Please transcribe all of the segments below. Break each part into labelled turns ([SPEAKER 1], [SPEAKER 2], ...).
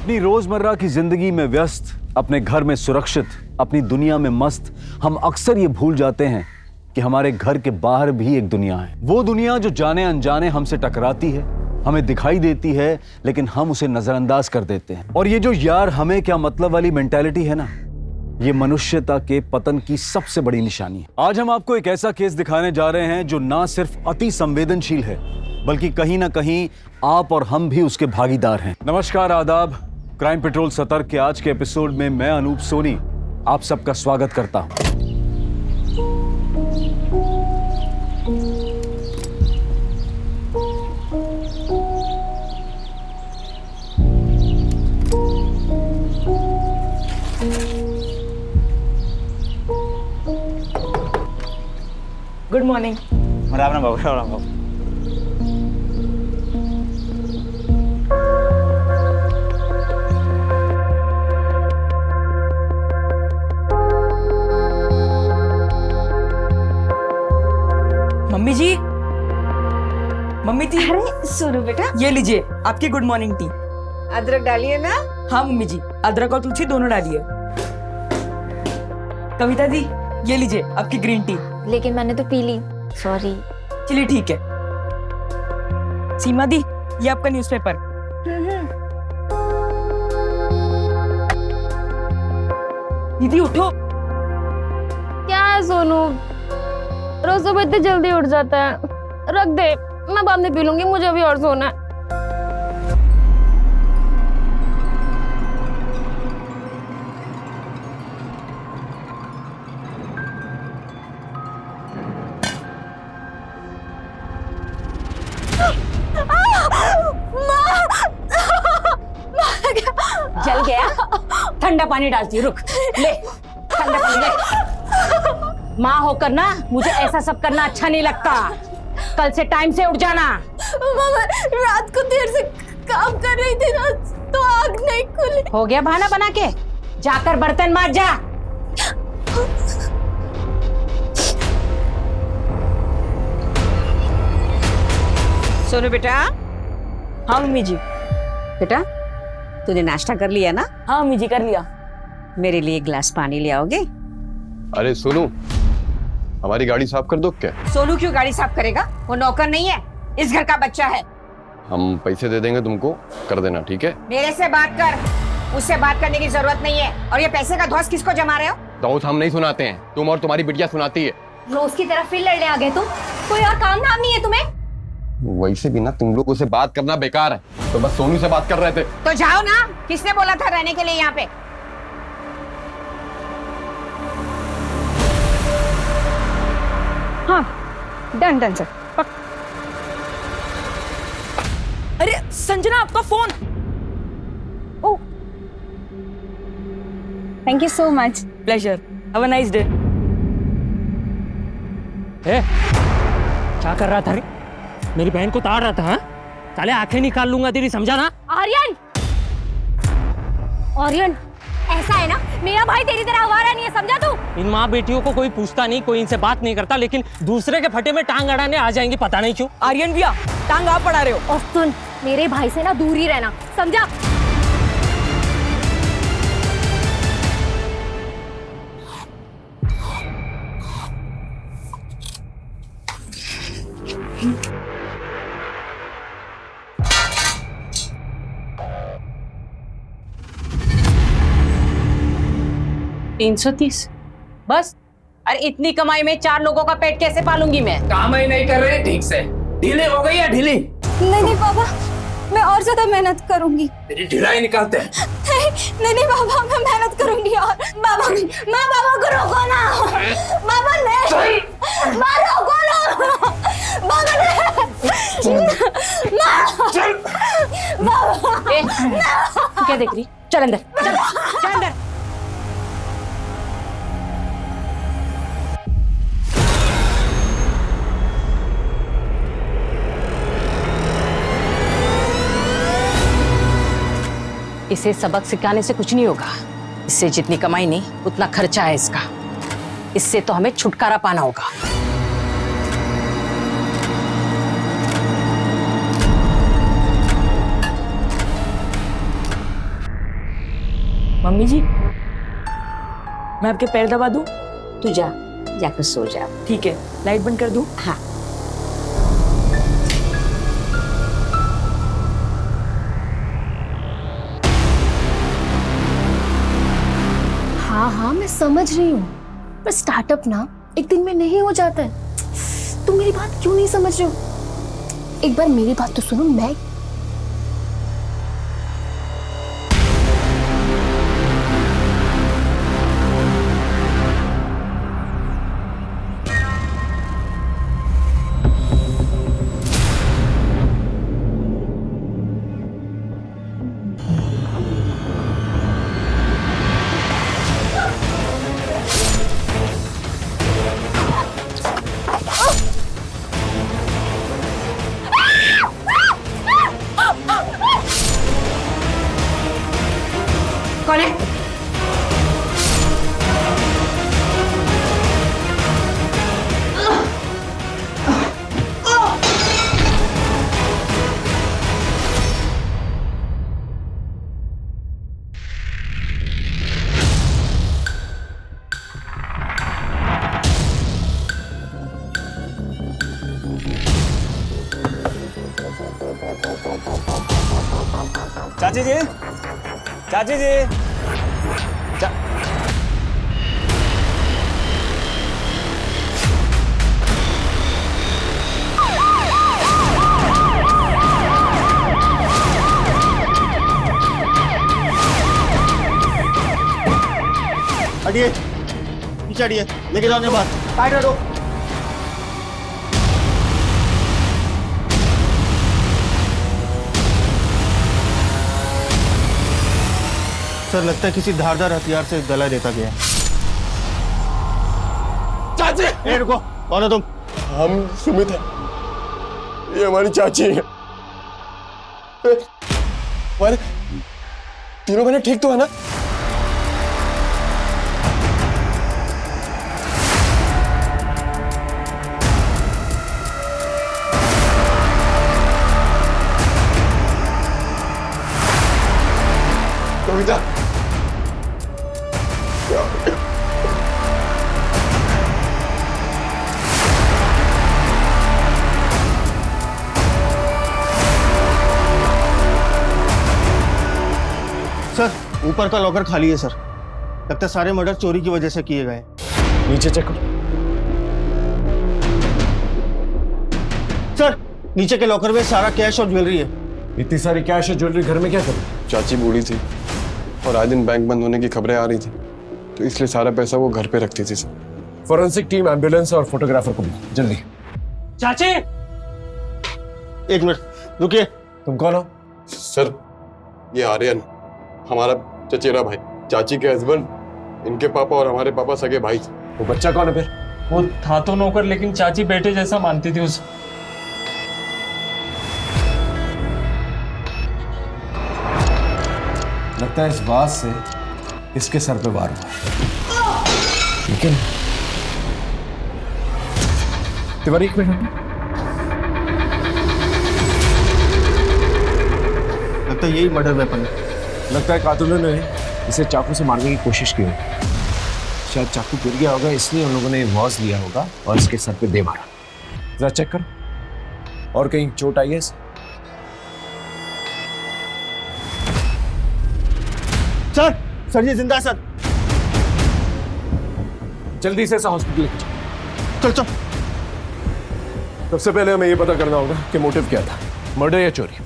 [SPEAKER 1] अपनी रोजमर्रा की जिंदगी में व्यस्त, अपने घर में सुरक्षित, अपनी दुनिया में मस्त, हम अक्सर ये भूल जाते हैं कि हमारे घर के बाहर भी एक दुनिया है। वो दुनिया जो जाने अनजाने हमसे टकराती है, हमें दिखाई देती है, लेकिन हम उसे नजरअंदाज कर देते हैं। और ये जो यार हमें क्या मतलब वाली मेंटालिटी है ना, ये मनुष्यता के पतन की सबसे बड़ी निशानी है। आज हम आपको एक ऐसा केस दिखाने जा रहे हैं जो ना सिर्फ अति संवेदनशील है, बल्कि कहीं ना कहीं आप और हम भी उसके भागीदार हैं। नमस्कार, आदाब। क्राइम पेट्रोल सतर्क के आज के एपिसोड में मैं अनूप सोनी आप सबका स्वागत करता हूं।
[SPEAKER 2] Good morning.
[SPEAKER 3] राम राम बाबू, राम राम बाबू।
[SPEAKER 2] Mummy ji, mummy ji.
[SPEAKER 4] अरे सोनू बेटा,
[SPEAKER 2] ये लीजिए आपकी गुड मॉर्निंग टी।
[SPEAKER 4] अदरक डालिए ना।
[SPEAKER 2] हाँ मम्मी जी, अदरक और तुलसी दोनों डालिए। कविता दी, ये लीजिए आपकी ग्रीन टी।
[SPEAKER 5] लेकिन मैंने तो पी ली, सॉरी।
[SPEAKER 2] चलिए ठीक है। सीमा दी, ये आपका न्यूज़पेपर। दीदी उठो।
[SPEAKER 5] क्या है सोनू, रोज सुबह इतनी जल्दी उठ जाता है। रख दे, मैं बाद में पी लूंगी, मुझे अभी और सोना है।
[SPEAKER 4] जल गया? ठंडा पानी डालती हूँ, रुक। ले ठंडा पानी ले। माँ होकर ना मुझे ऐसा सब करना अच्छा नहीं लगता। कल से टाइम से उठ जाना।
[SPEAKER 5] मामा, रात को देर से काम कर रही थी ना, तो आग नहीं खुली।
[SPEAKER 4] हो गया बहाना बना के? जाकर बर्तन मांज जा। सोनू बेटा।
[SPEAKER 2] हाँ मम्मी जी।
[SPEAKER 4] बेटा तूने नाश्ता कर लिया ना?
[SPEAKER 2] हाँ मम्मी जी, कर लिया।
[SPEAKER 4] मेरे लिए एक गिलास पानी ले आओगे?
[SPEAKER 6] अरे सोनू, हमारी गाड़ी साफ कर दो क्या?
[SPEAKER 4] सोनू क्यों गाड़ी साफ करेगा? वो नौकर नहीं है, इस घर का बच्चा है।
[SPEAKER 6] हम पैसे दे देंगे तुमको, कर देना, ठीक है?
[SPEAKER 4] मेरे से बात कर, उससे बात करने की जरूरत नहीं है। और ये पैसे का धौंस किसको जमा रहे हो?
[SPEAKER 6] धौंस हम नहीं सुनाते हैं, तुम और तुम्हारी बिटिया सुनाती है।
[SPEAKER 5] रोज की तरह फिर लड़ने आ गए तुम। कोई और काम धाम नहीं है तुम्हें?
[SPEAKER 6] वैसे भी ना तुम लोगों से बात करना बेकार है, तो बस सोनू से बात कर रहे थे।
[SPEAKER 4] तो जाओ ना, किसने बोला था रहने के लिए यहाँ पे? हाँ डन डन सर।
[SPEAKER 2] अरे संजना, आपका phone.
[SPEAKER 5] Oh, thank you so much.
[SPEAKER 2] Pleasure, have a nice day.
[SPEAKER 3] क्या कर रहा था रे? मेरी बहन को ताड़ रहा था। हाँ? साले आंखें निकाल लूंगा तेरी, समझा ना?
[SPEAKER 5] आर्यन, आर्यन, ऐसा है ना, मेरा भाई तेरी तरह आवारा नहीं है, समझा तू?
[SPEAKER 3] इन माँ बेटियों को कोई पूछता नहीं, कोई इनसे बात नहीं करता, लेकिन दूसरे के फटे में टांग अड़ाने आ जाएंगे, पता नहीं क्यों।
[SPEAKER 2] आर्यन भैया, टांग आप पड़ा रहे हो।
[SPEAKER 5] और सुन, मेरे भाई से ना दूर ही रहना, समझा?
[SPEAKER 4] $330 बस? अरे इतनी कमाई में 4 लोगों का पेट कैसे पालूंगी मैं?
[SPEAKER 7] काम ही नहीं कर रहे ठीक से। ढीले हो गई या ढीली?
[SPEAKER 5] नहीं पापा, मैं और ज्यादा मेहनत करूंगी।
[SPEAKER 7] तेरी ढिलाई निकालते हैं।
[SPEAKER 5] नहीं पापा, मैं मेहनत करूंगी। और बाबा, मैं बाबा को रोको ना। बाबा नहीं, माँ रोको ना। बाबा नहीं, बाबा।
[SPEAKER 4] क्या देख रही? चल अंदर, चल अंदर। इसे सबक सिखाने से कुछ नहीं होगा। इससे जितनी कमाई नहीं उतना खर्चा है इसका। इससे तो हमें छुटकारा पाना होगा।
[SPEAKER 2] मम्मी जी, मैं आपके पैर दबा दूं?
[SPEAKER 4] तू जा, जाकर सो जा।
[SPEAKER 2] ठीक है, लाइट बंद कर दूं?
[SPEAKER 4] हाँ।
[SPEAKER 5] हाँ हाँ मैं समझ रही हूँ, पर स्टार्टअप ना एक दिन में नहीं हो जाता है। तुम मेरी बात क्यों नहीं समझ रहे हो? एक बार मेरी बात तो सुनो। मैं
[SPEAKER 4] कौन है?
[SPEAKER 8] चाची जी, चाची जी,
[SPEAKER 9] हटिए, पीछे हटिए, लेके जाओ बाहर, साइड हटो। सर लगता है किसी धारदार हथियार से गला देता गया।
[SPEAKER 6] चाची,
[SPEAKER 9] ए रुको, कौन हो तुम?
[SPEAKER 6] हम सुमित है, ये हमारी चाची है। हमारे तीनों बहनें ठीक तो है ना? कविता,
[SPEAKER 9] सर ऊपर का लॉकर खाली है सर। लगता है सारे मर्डर चोरी की वजह से किए गए।
[SPEAKER 6] नीचे चेक करो।
[SPEAKER 9] सर नीचे के लॉकर में सारा कैश और ज्वेलरी है।
[SPEAKER 6] इतनी सारी कैश और ज्वेलरी घर में क्या करें? चाची बूढ़ी थी और आए दिन बैंक बंद होने की खबरें आ रही थी, तो इसलिए सारा पैसा वो घर पे रखती थी सर। फॉरेंसिक टीम, एम्बुलेंस और फोटोग्राफर को भी जल्दी।
[SPEAKER 3] चाची,
[SPEAKER 9] एक मिनट रुकिए।
[SPEAKER 6] तुम कौन हो? सर ये आर्यन, हमारा चचेरा भाई, चाची के हस्बैंड, इनके पापा और हमारे पापा सगे भाई थे। वो बच्चा कौन है फिर?
[SPEAKER 3] वो था तो नौकर, लेकिन चाची बेटे जैसा मानती थी उसे।
[SPEAKER 1] लगता है इस बात से इसके सर पे वार हुआ। लेकिन
[SPEAKER 6] तिवारी एक मिनट,
[SPEAKER 9] लगता है यही मर्डर वेपन है।
[SPEAKER 6] लगता है कातिलों ने इसे चाकू से मारने की कोशिश की होगी। शायद चाकू गिर गया होगा, इसलिए उन लोगों ने वॉज लिया होगा और इसके सर पे दे मारा। जरा चेक करो, और कहीं चोट आई है इसे?
[SPEAKER 9] सर जी जिंदा है सर।
[SPEAKER 6] जल्दी से हॉस्पिटल लेके
[SPEAKER 9] चल चल।
[SPEAKER 6] सबसे पहले हमें ये पता करना होगा कि मोटिव क्या था, मर्डर या चोरी।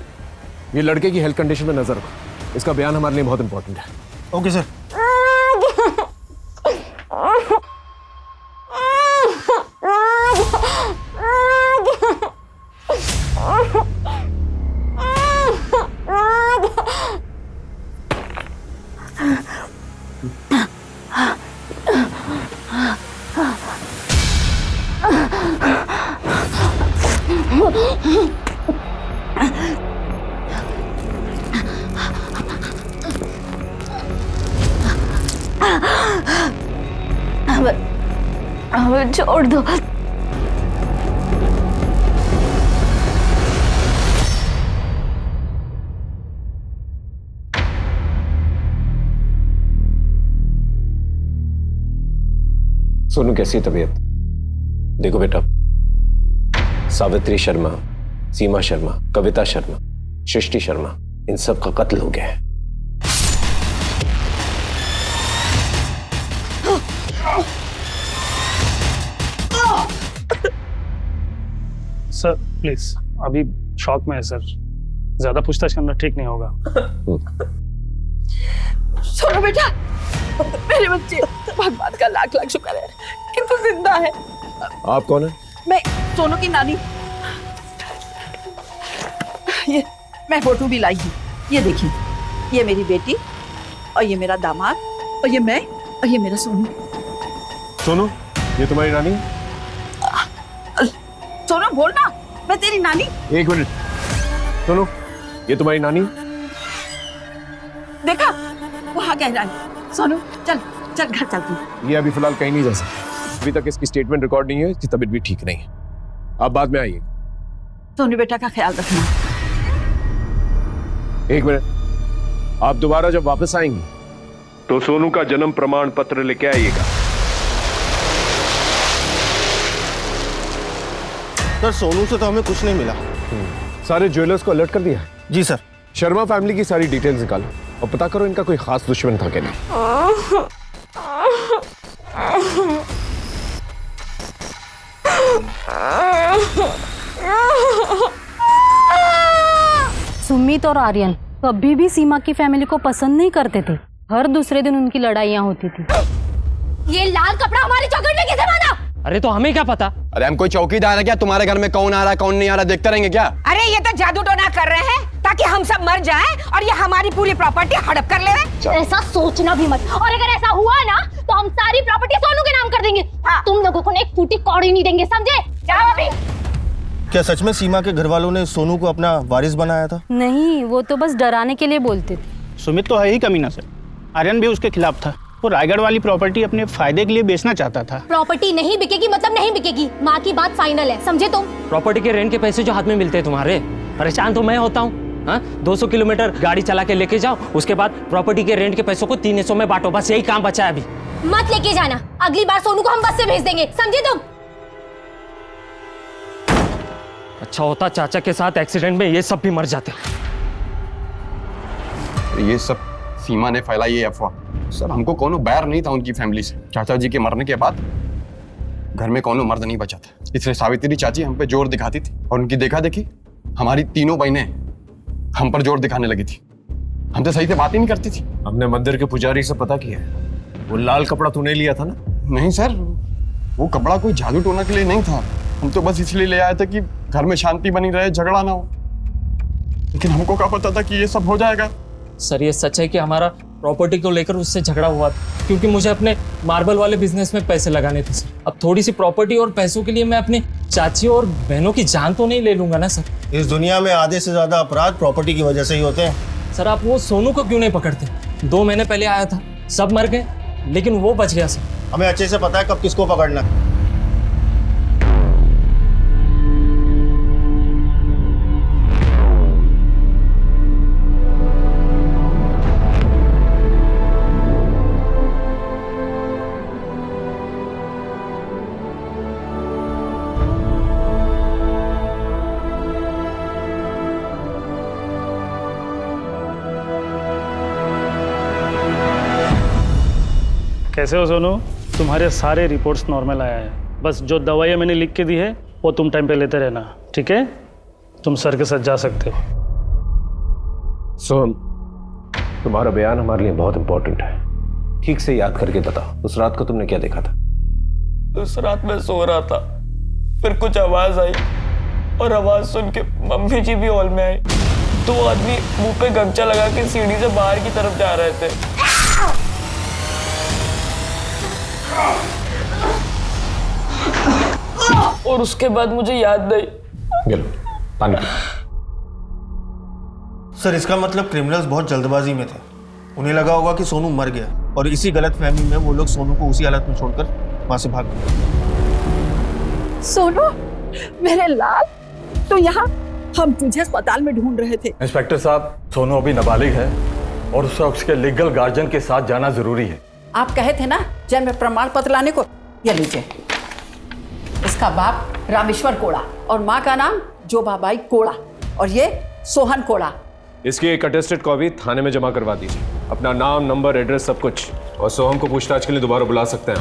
[SPEAKER 6] ये लड़के की हेल्थ कंडीशन पे नजर रखो, इसका बयान हमारे लिए बहुत इंपॉर्टेंट है।
[SPEAKER 9] Okay sir.
[SPEAKER 5] अब छोड़ दो।
[SPEAKER 6] सोनू कैसी है तबीयत? देखो बेटा, सावित्री शर्मा, सीमा शर्मा, कविता शर्मा, सृष्टि शर्मा, इन सब का कत्ल हो गया है।
[SPEAKER 10] सर प्लीज, अभी शॉक में है सर, ज्यादा पूछताछ करना ठीक नहीं होगा।
[SPEAKER 2] सोनू बेटा, मेरे बच्चे, भगवान का लाख लाख शुक्र है कि तू जिंदा है।
[SPEAKER 6] आप कौन है?
[SPEAKER 2] मैं सोनू की नानी। ये मैं फोटो भी लाई हूँ, ये देखिए, ये मेरी बेटी और ये मेरा दामाद और ये मैं और ये मेरा सोनू।
[SPEAKER 6] सोनू, ये तुम्हारी नानी?
[SPEAKER 2] सोनू बोल ना, मैं तेरी नानी।
[SPEAKER 6] एक मिनट, सोनू, ये तुम्हारी नानी?
[SPEAKER 2] देखा, वहाँ कह रहा है। सोनू चल चल घर चल तू।
[SPEAKER 6] ये अभी फिलहाल कहीं नहीं जा सकती, अभी तक इसकी स्टेटमेंट रिकॉर्ड नहीं है, इसकी तबीयत भी ठीक नहीं है। आप बाद में आइए।
[SPEAKER 2] सोनू बेटा का ख्याल रखना।
[SPEAKER 6] एक मिनट, आप दोबारा जब वापस आएंगी तो सोनू का जन्म प्रमाण पत्र लेके आइएगा।
[SPEAKER 9] सर सोनू से तो हमें कुछ नहीं मिला।
[SPEAKER 6] सारे ज्वेलर्स को अलर्ट कर दिया?
[SPEAKER 9] जी सर।
[SPEAKER 6] शर्मा फैमिली की सारी डिटेल्स निकालो और पता करो इनका कोई खास दुश्मन था क्या नहीं।
[SPEAKER 11] सुमित और आर्यन कभी भी सीमा की फैमिली को पसंद नहीं करते थे। हर दूसरे दिन उनकी लड़ाइयाँ होती थी।
[SPEAKER 5] ये लाल कपड़ा हमारे चौखट में कैसे बांधा?
[SPEAKER 3] अरे तो हमें क्या पता?
[SPEAKER 12] अरे हम कोई चौकीदार है क्या? तुम्हारे घर में कौन आ रहा है कौन नहीं आ रहा देखते रहेंगे क्या?
[SPEAKER 2] अरे ये तो जादू टोना कर रहे हैं ताकि हम सब मर जाएं और ये हमारी पूरी प्रॉपर्टी हड़प कर ले।
[SPEAKER 5] ऐसा सोचना भी मत, और अगर ऐसा हुआ ना तो हम सारी प्रॉपर्टी सोनू के नाम कर देंगे। तुम लोगों को एक फूटी कौड़ी नहीं देंगे, समझे? जाओ अभी।
[SPEAKER 9] क्या सच में सीमा के घर वालों ने सोनू को अपना वारिस बनाया था?
[SPEAKER 11] नहीं, वो तो बस डराने के लिए बोलते थे।
[SPEAKER 10] सुमित तो है ही कमीना सर, आर्यन भी उसके खिलाफ था। वो रायगढ़ वाली प्रॉपर्टी अपने फायदे के लिए बेचना चाहता था।
[SPEAKER 5] प्रॉपर्टी नहीं बिकेगी मतलब नहीं बिकेगी, माँ की बात फाइनल है, समझे तुम?
[SPEAKER 3] प्रॉपर्टी के रेंट के पैसे जो हाथ में मिलते हैं तुम्हारे, परेशान तो मैं होता हूँ। हाँ, 200 किलोमीटर गाड़ी चला के लेके जाओ, उसके बाद प्रॉपर्टी के रेंट के पैसों को 3 हिस्सों में बांटो, बस यही काम बचा है अभी।
[SPEAKER 5] मत लेके जाना, अगली बार सोनू को हम बस से भेज देंगे, समझे तुम?
[SPEAKER 3] अच्छा होता चाचा के साथ एक्सीडेंट में ये सब भी मर जाते।
[SPEAKER 12] ये सब सीमा ने फैलाई ये अफवाह। सर हमको कोनो बैर नहीं था उनकी फैमिली से। चाचा जी के मरने के बाद घर में कोनो मर्द नहीं बचा था, इसलिए सावित्री चाची हम पे जोर दिखाती थी और उनकी देखा देखी हमारी तीनों बहनें हम पर जोर दिखाने लगी थी। हमसे सही से बात ही नहीं करती थी।
[SPEAKER 6] हमने मंदिर के पुजारी से पता किया, वो लाल कपड़ा तूने लिया था ना?
[SPEAKER 12] नहीं सर, वो कपड़ा कोई जादू टोना के लिए नहीं था, हम तो बस इसलिए ले आए थे कि घर में शांति बनी रहे, झगड़ा ना हो। लेकिन हमको क्या पता था कि ये सब हो जाएगा।
[SPEAKER 3] सर ये सच है कि हमारा प्रॉपर्टी को लेकर उससे झगड़ा हुआ था, क्योंकि मुझे अपने मार्बल वाले बिजनेस में पैसे लगाने थे सर। अब थोड़ी सी प्रॉपर्टी और पैसों के लिए मैं अपनी चाची और बहनों की जान तो नहीं ले लूंगा ना सर।
[SPEAKER 9] इस दुनिया में आधे से ज्यादा अपराध प्रॉपर्टी की वजह से ही होते हैं।
[SPEAKER 3] सर आप वो सोनू को क्यों नहीं पकड़ते? 2 महीने पहले आया था, सब मर गए, लेकिन वो बच गया सर।
[SPEAKER 9] हमें अच्छे से पता है कब किसको पकड़ना है।
[SPEAKER 10] कैसे हो सोनू? तुम्हारे सारे रिपोर्ट्स नॉर्मल आया है, बस जो दवाइयाँ मैंने लिख के दी है वो तुम टाइम पे लेते रहना, ठीक है? तुम सर के साथ जा सकते हो।
[SPEAKER 6] सोहम, तुम्हारा बयान हमारे लिए बहुत इंपॉर्टेंट है। ठीक से याद करके बताओ, उस रात को तुमने क्या देखा था?
[SPEAKER 13] उस रात मैं सो रहा था, फिर कुछ आवाज आई और आवाज सुन के मम्मी जी भी हॉल में आई। 2 आदमी मुंह पे गमछा लगा के सीढ़ी से बाहर की तरफ जा रहे थे। और उसके बाद मुझे याद नहीं।
[SPEAKER 6] पानी।
[SPEAKER 9] सर इसका मतलब क्रिमिनल्स बहुत जल्दबाजी में थे, उन्हें लगा होगा कि सोनू मर गया और इसी गलतफहमी में वो लोग सोनू को उसी हालत में छोड़कर वहां से भाग गए।
[SPEAKER 2] सोनू मेरे लाल, तो यहाँ हम तुझे अस्पताल में ढूंढ रहे थे।
[SPEAKER 14] इंस्पेक्टर साहब, सोनू अभी नाबालिग है और उसके लीगल गार्जियन के साथ जाना जरूरी है।
[SPEAKER 2] आप कहे थे ना जन्म प्रमाण पत्र लाने को, ये लीजिए, इसका बाप रामेश्वर कोड़ा और माँ का नाम जोबाबाई कोड़ा और ये सोहन कोड़ा।
[SPEAKER 6] इसकी एक अटेस्टेड कॉपी थाने में जमा करवा दीजिए। अपना नाम, नंबर, एड्रेस सब कुछ, और सोहम को पूछताछ के लिए दोबारा बुला सकते हैं।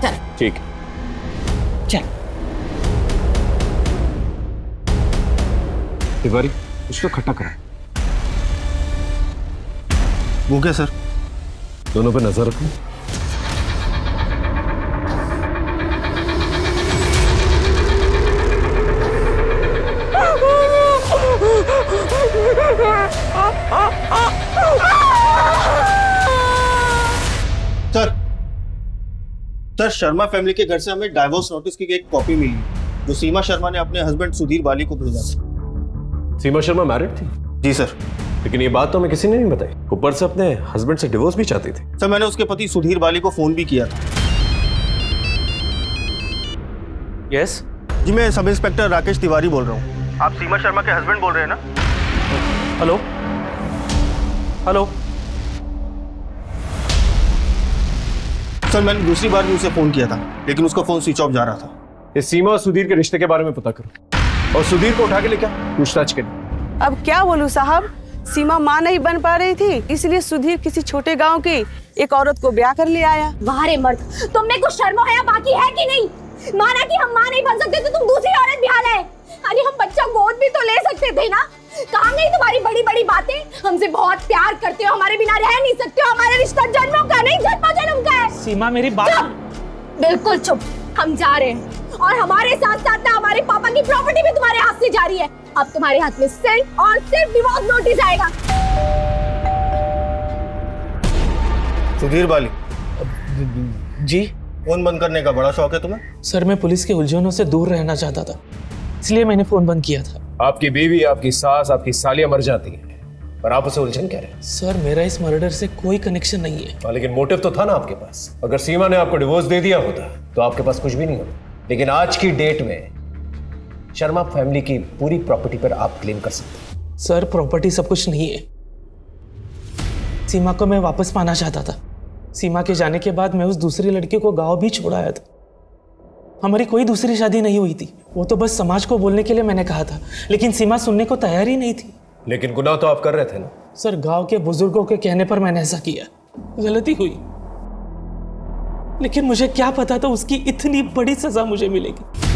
[SPEAKER 2] चल
[SPEAKER 6] ठीक।
[SPEAKER 2] चल।
[SPEAKER 6] तिवारी, कुछ तो खट्टा करा।
[SPEAKER 9] वो क्या सर?
[SPEAKER 6] दोनों पे नजर रखो।
[SPEAKER 9] सर शर्मा फैमिली के घर से हमें डाइवोर्स नोटिस की एक कॉपी मिली जो सीमा शर्मा ने अपने हस्बैंड सुधीर बाली को भेजा था।
[SPEAKER 6] सीमा शर्मा मैरिड थी?
[SPEAKER 9] जी सर।
[SPEAKER 6] लेकिन ये बात तो हमें किसी ने नहीं बताई। ऊपर से अपने हस्बैंड से डिवोर्स भी चाहती थी।
[SPEAKER 9] सर मैंने उसके पति सुधीर बाली को फोन भी किया था।
[SPEAKER 6] यस
[SPEAKER 9] जी, मैं सब इंस्पेक्टर राकेश तिवारी बोल रहा हूँ। आप सीमा शर्मा के हस्बैंड बोल रहे हैं ना?
[SPEAKER 6] Hello hello.
[SPEAKER 9] सर मैंने दूसरी बार भी उसे फोन किया था लेकिन उसका फोन स्विच ऑफ जा रहा था।
[SPEAKER 6] इस सीमा और सुधीर के रिश्ते के बारे में पता करो और सुधीर को उठा के लेकर पूछताछ करें।
[SPEAKER 15] अब क्या बोलूं साहब, सीमा मां नहीं बन पा रही थी, इसलिए सुधीर किसी छोटे गांव की एक औरत को ब्याह कर ले आया।
[SPEAKER 5] वाह रे मर्द, तुम में कुछ शर्म हया बाकी है कि नहीं? माना कि हम मां नहीं बन सकते तो तुम दूसरी औरत ब्याह लाए। अरे हम बच्चा गोद भी तो ले सकते थे ना। कहाँ गई तुम्हारी बड़ी बड़ी बातें? हमसे बहुत प्यार करते हो, हमारे बिना रह नहीं सकते हो। हमारा रिश्ता जन्मों का नहीं, जन्मों जन्म का है।
[SPEAKER 3] सीमा मेरी बात।
[SPEAKER 5] बिल्कुल चुप। हम जा रहे हैं और हमारे साथ साथ ना हमारे पापा की प्रॉपर्टी भी तुम्हारे हाथ से जा रही है। अब तुम्हारे हाथ में सिर्फ और सिर्फ डिवोर्स नोटिस आएगा।
[SPEAKER 9] सुधीर बाली
[SPEAKER 3] जी।
[SPEAKER 9] फोन बंद करने का बड़ा शौक है तुम्हें?
[SPEAKER 3] सर मैं पुलिस के उलझनों से दूर रहना चाहता था, इसलिए मैंने फोन बंद किया था।
[SPEAKER 6] आपकी बीवी, आपकी सास, आपकी सालियां मर जाती है और आप उसे उलझन कह रहे हैं?
[SPEAKER 3] सर मेरा इस मर्डर से कोई कनेक्शन नहीं है।
[SPEAKER 6] लेकिन मोटिव तो था ना आपके पास। अगर सीमा ने आपको डिवोर्स दे दिया होता तो आपके पास कुछ भी नहीं होता। लेकिन आज की डेट में शर्मा फैमिली की पूरी प्रॉपर्टी पर आप क्लेम कर सकते हैं।
[SPEAKER 3] सर प्रॉपर्टी सब कुछ नहीं है। सीमा को मैं वापस पाना चाहता था। सीमा के जाने के बाद मैं उस दूसरी लड़की को गांव भी छोड़ आया था। हमारी कोई दूसरी शादी नहीं हुई थी। वो तो बस समाज को बोलने के लिए मैंने कहा था, लेकिन सीमा सुनने को तैयार ही नहीं थी।
[SPEAKER 6] लेकिन गुनाह तो आप कर रहे थे ना?
[SPEAKER 3] सर गांव के बुजुर्गों के कहने पर मैंने ऐसा किया। गलती हुई, लेकिन मुझे क्या पता था उसकी इतनी बड़ी सजा मुझे मिलेगी।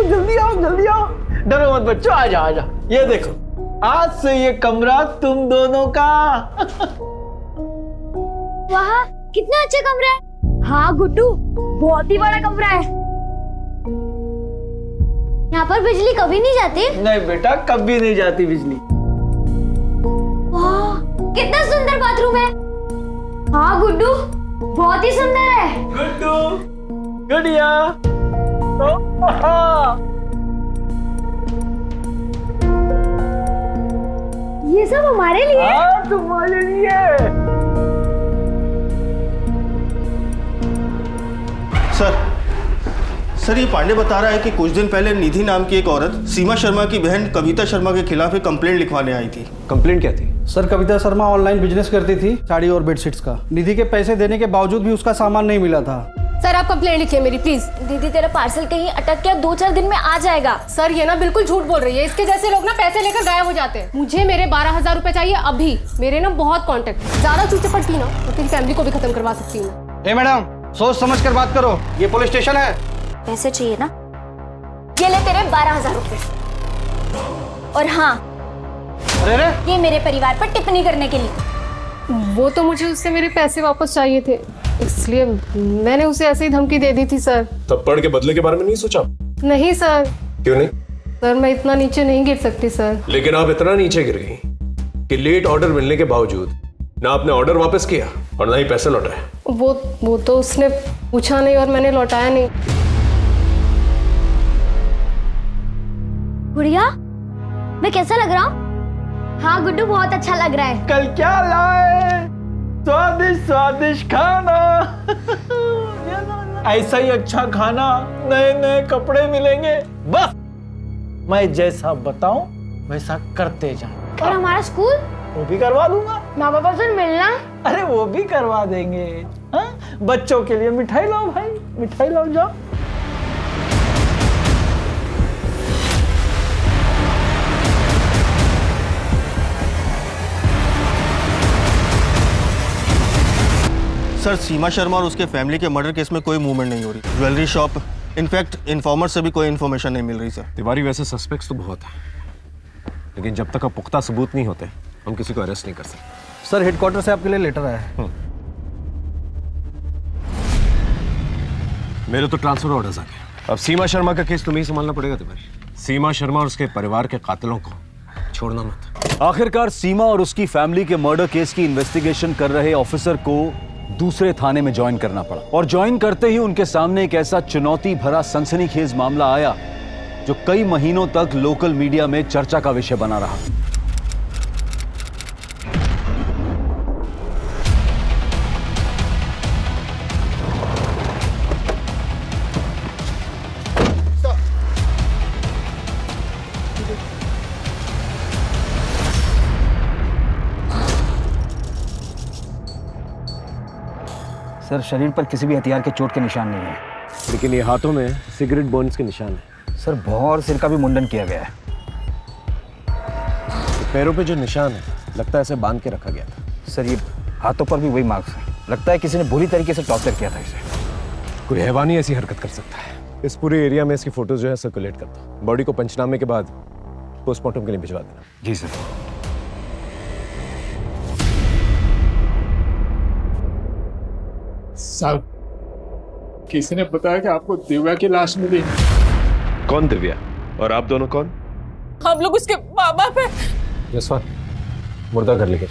[SPEAKER 7] जल्दी आओ जल्दी आओ, डरो मत बच्चों, आ जाओ आ जाओ। ये देखो, आज से ये कमरा तुम दोनों का।
[SPEAKER 5] वाह कितना अच्छा कमरा है। हाँ गुड्डू, बहुत ही बड़ा कमरा है। यहाँ पर बिजली कभी नहीं जाती?
[SPEAKER 7] नहीं बेटा, कभी नहीं जाती बिजली।
[SPEAKER 5] वाह कितना सुंदर बाथरूम है। हाँ गुड्डू, बहुत ही सुंदर है।
[SPEAKER 7] गुड्डू, गुड़िया,
[SPEAKER 5] ये सब हमारे लिए?
[SPEAKER 7] हाँ तुम्हारे लिए।
[SPEAKER 9] सर ये पांडे बता रहा है कि कुछ दिन पहले निधि नाम की एक औरत सीमा शर्मा की बहन कविता शर्मा के खिलाफ एक कंप्लेंट लिखवाने आई थी।
[SPEAKER 6] कंप्लेंट क्या थी?
[SPEAKER 16] Sir Kavita Sharma online business करती थी, साड़ी और बेडशीट्स का। निधि के पैसे देने के बावजूद भी उसका सामान नहीं मिला था।
[SPEAKER 5] सर आप कंप्लेंट लिखिए मेरी प्लीज। दीदी तेरा पार्सल कहीं अटक गया, 2-4 दिन में आ जाएगा।
[SPEAKER 11] सर ये ना बिल्कुल झूठ बोल रही है। इसके जैसे लोग ना पैसे लेकर गायब हो जाते हैं। मुझे मेरे 12,000 रुपए चाहिए अभी। मेरे ना बहुत कॉन्टेक्ट, ज्यादा चूचे पड़ती ना तो तेरी फैमिली को भी खत्म करवा सकती हूँ।
[SPEAKER 16] ए मैडम, सोच समझ कर बात करो, ये पुलिस स्टेशन है।
[SPEAKER 5] पैसे चाहिए ना, ये ले तेरे 12,000 रुपए। और हाँ,
[SPEAKER 16] अरे
[SPEAKER 5] ये मेरे परिवार पर टिप्पणी करने के लिए।
[SPEAKER 11] वो तो मुझे उससे मेरे पैसे वापस चाहिए थे, इसलिए मैंने उसे ऐसे ही धमकी दे दी थी सर।
[SPEAKER 6] थप्पड़ के बदले के बारे में नहीं सोचा?
[SPEAKER 11] नहीं सर।
[SPEAKER 6] क्यों नहीं?
[SPEAKER 11] सर मैं इतना नीचे नहीं गिर सकती सर।
[SPEAKER 6] लेकिन आप इतना नीचे गिर गई कि लेट ऑर्डर मिलने के बावजूद ना आपने ऑर्डर वापस किया और ना ही पैसे लौटाए।
[SPEAKER 11] वो तो उसने पूछा नहीं और मैंने लौटाया नहीं।
[SPEAKER 5] गुड़िया, मैं कैसा लग रहा हूँ? हाँ गुड्डू, बहुत अच्छा लग रहा है।
[SPEAKER 7] कल क्या लाए? स्वादिष्ट स्वादिष्ट खाना। ऐसा ही अच्छा खाना, नए नए कपड़े मिलेंगे। बस मैं जैसा बताऊं वैसा करते जाओ।
[SPEAKER 5] और हमारा स्कूल
[SPEAKER 7] वो भी करवा दूंगा।
[SPEAKER 5] माँ बाबा से मिलना।
[SPEAKER 7] अरे वो भी करवा देंगे। हाँ? बच्चों के लिए मिठाई लाओ भाई, मिठाई लाओ जाओ।
[SPEAKER 9] सर सीमा शर्मा और उसके फैमिली के मर्डर केस में कोई मूवमेंट नहीं हो रही। ज्वेलरी शॉप, इनफैक्ट इन्फॉर्मर से भी कोई इन्फॉर्मेशन नहीं मिल रही सर।
[SPEAKER 6] तिवारी वैसे सस्पेक्ट्स तो बहुत हैं, लेकिन जब तक पुख्ता सबूत नहीं होते हम किसी को अरेस्ट नहीं कर सकते।
[SPEAKER 16] सर हेडक्वार्टर से आपके लिए लेटर आया है।
[SPEAKER 6] मेरे तो ट्रांसफर ऑर्डर्स आ गए। अब सीमा शर्मा का केस तुम्हें ही संभालना पड़ेगा तिवारी। सीमा शर्मा और उसके परिवार के कातिलों को छोड़ना मत।
[SPEAKER 1] आखिरकार सीमा और उसकी फैमिली के मर्डर केस की इन्वेस्टिगेशन कर रहे ऑफिसर को दूसरे थाने में ज्वाइन करना पड़ा, और ज्वाइन करते ही उनके सामने एक ऐसा चुनौती भरा सनसनीखेज मामला आया जो कई महीनों तक लोकल मीडिया में चर्चा का विषय बना रहा।
[SPEAKER 17] सर शरीर पर किसी भी हथियार के चोट के निशान नहीं है,
[SPEAKER 6] लेकिन ये हाथों में सिगरेट बर्न्स के निशान है।
[SPEAKER 17] सर भौं और सिर का भी मुंडन किया गया है।
[SPEAKER 6] पैरों पे जो निशान है लगता है ऐसे बांध के रखा गया था।
[SPEAKER 17] सर ये हाथों पर भी वही मार्क्स है, लगता है किसी ने बुरी तरीके से टॉर्चर किया था इसे।
[SPEAKER 6] कोई हैवानी ऐसी हरकत कर सकता है। इस पूरे एरिया में इसकी फोटोज जो है सर्कुलेट करता हूं। बॉडी को पंचनामे के बाद पोस्टमार्टम के लिए भिजवा देना।
[SPEAKER 17] जी सर।
[SPEAKER 18] साहब किसी ने बताया कि आपको दिव्या की लाश मिली।
[SPEAKER 6] कौन दिव्या और आप दोनों कौन?
[SPEAKER 19] हम लोग उसके माँ बाप हैं।
[SPEAKER 6] जसवंत मुर्दा घर लेके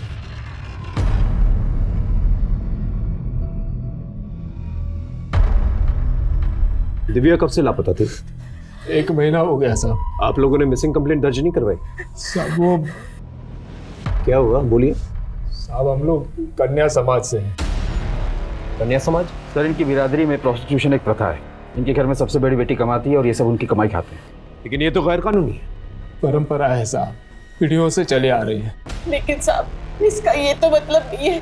[SPEAKER 6] दिव्या कब से लापता थी?
[SPEAKER 18] 1 महीना हो गया साहब।
[SPEAKER 6] आप लोगों ने मिसिंग कंप्लेंट दर्ज नहीं करवाई?
[SPEAKER 18] साहब वो
[SPEAKER 6] क्या हुआ बोलिए।
[SPEAKER 18] साहब हम लोग कन्या समाज से हैं।
[SPEAKER 6] कन्या समाज?
[SPEAKER 17] सर इनकी बिरादरी में प्रोस्टिट्यूशन एक प्रथा है। इनके घर में सबसे बड़ी बेटी कमाती है और ये सब उनकी कमाई खाते हैं।
[SPEAKER 6] लेकिन ये तो गैर कानूनी है।
[SPEAKER 18] परंपरा है साहब, पीढ़ियों से चले आ रही है।
[SPEAKER 19] लेकिन साहब इसका ये तो मतलब नहीं है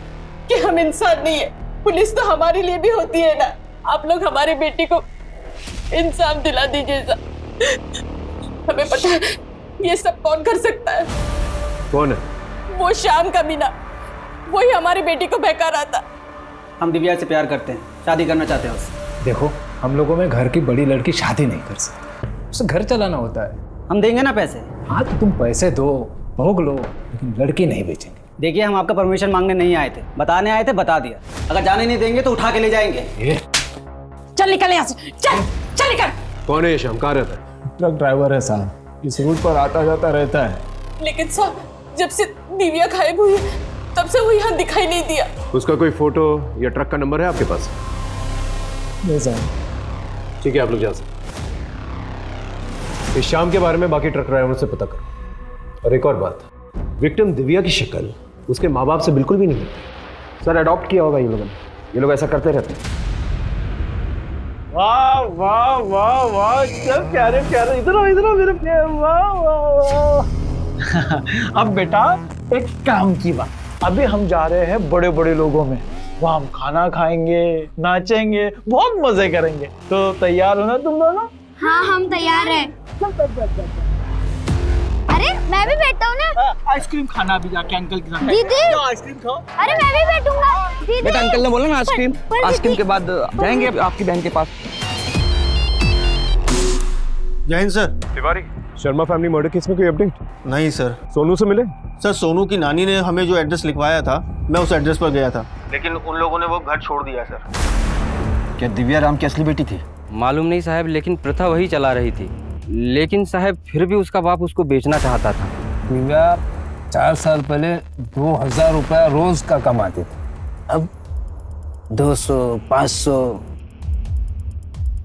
[SPEAKER 19] कि हम इंसान नहीं है। पुलिस तो हमारे लिए भी होती है ना। आप लोग हमारी बेटी को इंसाफ दिला दीजिए साहब। हमें पता है ये सब कौन कर सकता है।
[SPEAKER 6] कौन है?
[SPEAKER 19] वो शाम का मीना, वही हमारी बेटी को बहका रहा था।
[SPEAKER 17] हम दिव्या से प्यार करते हैं, शादी करना चाहते हैं उससे।
[SPEAKER 18] देखो हम लोगों में घर की बड़ी लड़की शादी नहीं कर सकती, उसे घर चलाना होता है।
[SPEAKER 17] हम देंगे ना पैसे।
[SPEAKER 18] हाँ तो तुम पैसे दो, भोग लो, लेकिन लड़की नहीं बेचेंगे।
[SPEAKER 17] देखिए हम आपका परमिशन मांगने नहीं आए थे, बताने आए थे, बता दिया। अगर जाने नहीं देंगे तो उठा के ले जाएंगे।
[SPEAKER 4] चल निकल यहाँ से, चल चल निकल।
[SPEAKER 6] कौन है ये शाम? कहाँ रहता है?
[SPEAKER 18] ट्रक ड्राइवर है साहब, इस रूट पर आता जाता रहता है।
[SPEAKER 19] लेकिन साहब जब से दिव्या गायब हुई है तब से वो यहाँ दिखाई नहीं दिया।
[SPEAKER 6] उसका कोई फोटो या ट्रक का नंबर है आपके पास?
[SPEAKER 18] नहीं साहब।
[SPEAKER 6] ठीक है आप लोग जा सकते। इस शाम के बारे में बाकी ट्रक ड्राइवरों से पता करो। और एक और बात, विक्टिम दिव्या की शक्ल उसके माँ बाप से बिल्कुल भी नहीं मिलती।
[SPEAKER 17] सर अडॉप्ट किया होगा ये लोगों ने, ये लोग ऐसा करते रहते हैं।
[SPEAKER 7] वाह वाह वाह वाह, क्या प्यारे प्यारे। इधर इधर मेरे प्यारे। वाह वाह वाह। अब बेटा एक काम की बात, अभी हम जा रहे हैं बड़े बड़े लोगों में, वहाँ हम खाना खाएंगे, नाचेंगे, बहुत मजे करेंगे। तो तैयार हो ना तुम दोनों?
[SPEAKER 5] हाँ हम तैयार हैं। अरे मैं भी बैठता हूँ ना।
[SPEAKER 7] आइसक्रीम खाना भी जाके अंकल के साथ।
[SPEAKER 5] दीदी
[SPEAKER 7] आइसक्रीम खाओ।
[SPEAKER 5] अरे मैं भी बैठूंगा। दीदी
[SPEAKER 17] बेटा अंकल ने बोला ना आइसक्रीम, आइसक्रीम के बाद जाएंगे आपकी बहन के पास।
[SPEAKER 9] जय Hind sir.
[SPEAKER 6] Tiwari, Sharma family murder case में कोई अपडेट?
[SPEAKER 9] नहीं सर।
[SPEAKER 6] सोनू से मिले?
[SPEAKER 9] सर सोनू की नानी ने हमें जो एड्रेस लिखवाया था, मैं उस एड्रेस पर गया था, लेकिन उन लोगों ने वो घर छोड़ दिया सर।
[SPEAKER 17] क्या दिव्या राम की असली बेटी थी?
[SPEAKER 20] मालूम नहीं साहब, लेकिन प्रथा वही चला रही थी। लेकिन साहब फिर भी उसका बाप उसको बेचना चाहता था।
[SPEAKER 18] दिव्या 4 साल पहले 2000 रुपया रोज का कमाती थी, अब 200 500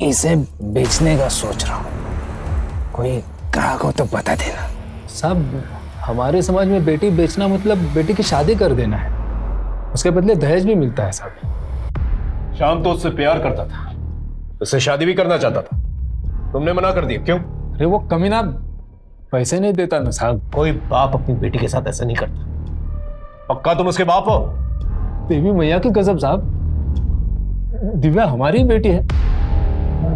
[SPEAKER 18] इसे बेचने का सोच रहा हूँ। कोई ग्राहक हो तो बता देना। साहब हमारे समाज में बेटी बेचना मतलब बेटी की शादी कर देना है। उसके बदले दहेज भी मिलता है साहब।
[SPEAKER 6] शाम तो उससे प्यार करता था, उससे शादी भी करना चाहता था, तुमने मना कर दिया, क्यों?
[SPEAKER 18] अरे वो कमीना पैसे नहीं देता ना साहब।
[SPEAKER 6] कोई बाप अपनी बेटी के साथ ऐसा नहीं करता। पक्का तुम उसके बाप हो?
[SPEAKER 18] देवी मैया की कसम साहब, दिव्या हमारी बेटी है।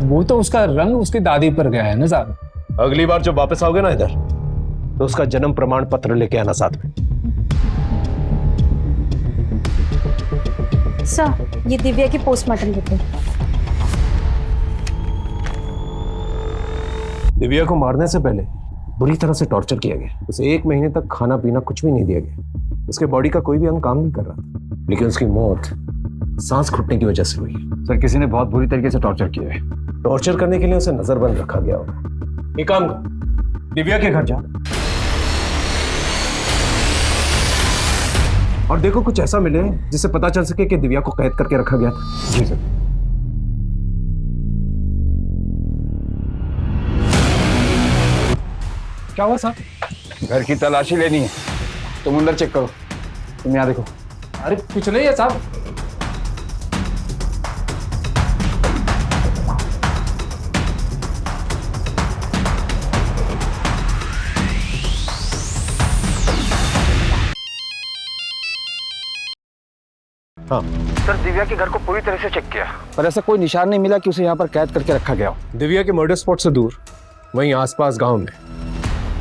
[SPEAKER 18] वो तो उसका रंग उसकी दादी पर गया है ना साहब।
[SPEAKER 6] अगली बार जब वापस आओगे ना इधर, तो उसका जन्म प्रमाण पत्र लेके आना साथ में।
[SPEAKER 5] सर, ये दिव्या की पोस्टमार्टम रिपोर्ट।
[SPEAKER 6] दिव्या को मारने से पहले बुरी तरह से टॉर्चर किया गया। उसे 1 महीने तक खाना पीना कुछ भी नहीं दिया गया। उसके बॉडी का कोई भी अंग काम नहीं कर रहा था, लेकिन उसकी मौत सांस घुटने की वजह से हुई।
[SPEAKER 1] सर, किसी ने बहुत बुरी तरीके से टॉर्चर किया है।
[SPEAKER 6] टॉर्चर करने के लिए उसे नजरबंद रखा गया होगा। एक काम कर, दिव्या के घर जा और देखो कुछ ऐसा मिले जिससे पता चल सके कि दिव्या को कैद करके रखा गया था।
[SPEAKER 1] जी सर।
[SPEAKER 18] क्या हुआ साहब?
[SPEAKER 1] घर की तलाशी लेनी है, तुम अंदर चेक करो। तुम यहाँ देखो।
[SPEAKER 18] अरे कुछ नहीं है साहब।
[SPEAKER 6] हाँ
[SPEAKER 1] सर, दिव्या के घर को पूरी तरह से चेक किया, पर ऐसा कोई निशान नहीं मिला कि उसे यहाँ पर कैद करके रखा गया हो।
[SPEAKER 6] दिव्या के मर्डर स्पॉट से दूर वहीं आसपास गांव में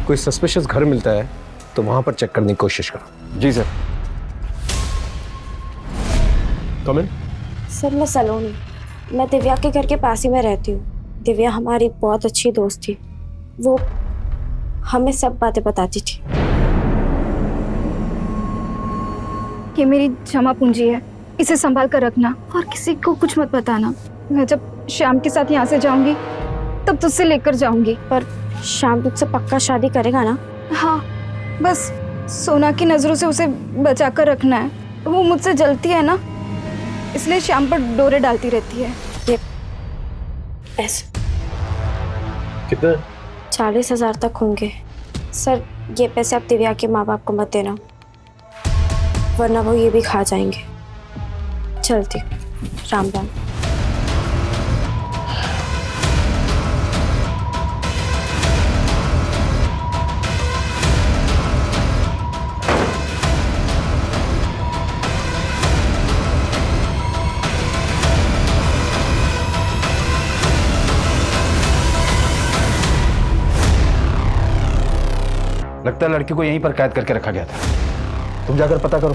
[SPEAKER 6] कोई सस्पिशियस घर मिलता है तो वहां पर चेक करने की कोशिश करो।
[SPEAKER 1] जी सर।
[SPEAKER 6] कम इन।
[SPEAKER 5] सर, मैं सलोनी, मैं दिव्या के घर के पास ही में रहती हूँ। दिव्या हमारी बहुत अच्छी दोस्त थी। वो हमें सब बातें बताती थी।
[SPEAKER 21] ये मेरी जमा पूंजी है, इसे संभाल कर रखना और किसी को कुछ मत बताना। मैं जब श्याम के साथ यहाँ से जाऊंगी तब तुझसे लेकर जाऊंगी।
[SPEAKER 5] पर श्याम तुझसे पक्का शादी करेगा ना?
[SPEAKER 21] हाँ, बस सोना की नजरों से उसे बचा कर रखना है। वो मुझसे जलती है ना, इसलिए श्याम पर डोरे डालती रहती है।
[SPEAKER 5] ये ऐसे
[SPEAKER 6] कितना?
[SPEAKER 5] 40,000 तक होंगे। सर, ये पैसे आप दिव्या के माँ बाप को मत देना, वरना वो ये भी खा जाएंगे। चलती, राम राम।
[SPEAKER 1] लगता है लड़की को यहीं पर कैद करके रखा गया था। तुम जाकर पता करो